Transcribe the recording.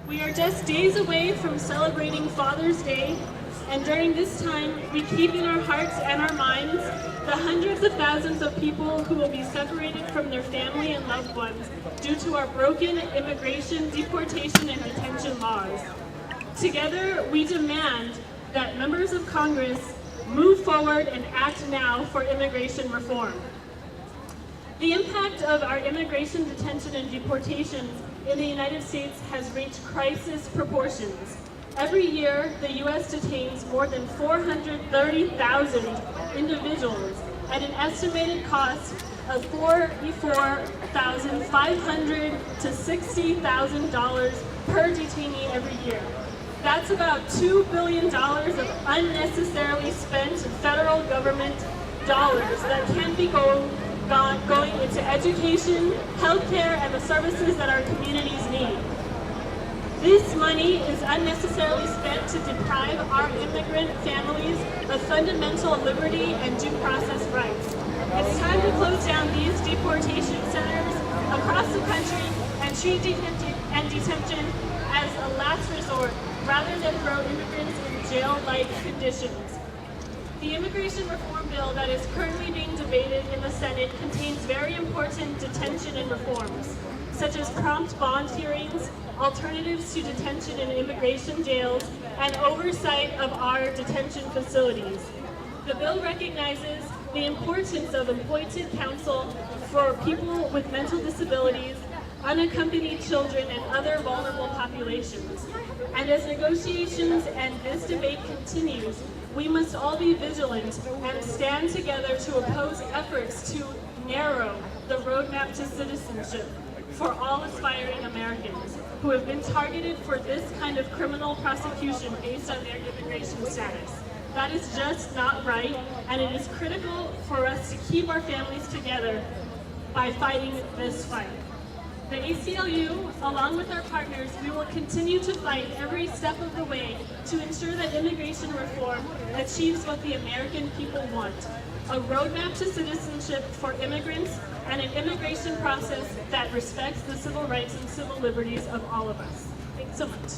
We are just days away from celebrating Father's Day, and during this time, we keep in our hearts and our minds the hundreds of thousands of people who will be separated from their family and loved ones due to our broken immigration, deportation, and detention laws. Together, we demand that members of Congress move forward and act now for immigration reform. The impact of our immigration, detention, and deportations in the United States has reached crisis proportions. Every year, the U.S. detains more than 430,000 individuals at an estimated cost of $44,500 to $60,000 per detainee every year. That's about $2 billion of unnecessarily spent federal government dollars that can be going into education, healthcare, and the services that our communities need. This money is unnecessarily spent to deprive our immigrant families of fundamental liberty and due process rights. It's time to close down these deportation centers across the country and treat detention as a last resort rather than throw immigrants in jail-like conditions. The immigration reform bill that is currently being debated in the Senate contains very important detention and reforms, such as prompt bond hearings, alternatives to detention in immigration jails, and oversight of our detention facilities. The bill recognizes the importance of appointed counsel for people with mental disabilities, unaccompanied children, and other vulnerable populations. And as negotiations and this debate continues, we must all be vigilant and stand together to oppose efforts to narrow the roadmap to citizenship for all aspiring Americans who have been targeted for this kind of criminal prosecution based on their immigration status. That is just not right, and it is critical for us to keep our families together by fighting this fight. The ACLU, along with our partners, we will continue to fight every step of the way to ensure that immigration reform achieves what the American people want: a roadmap to citizenship for immigrants and an immigration process that respects the civil rights and civil liberties of all of us. Thanks so much.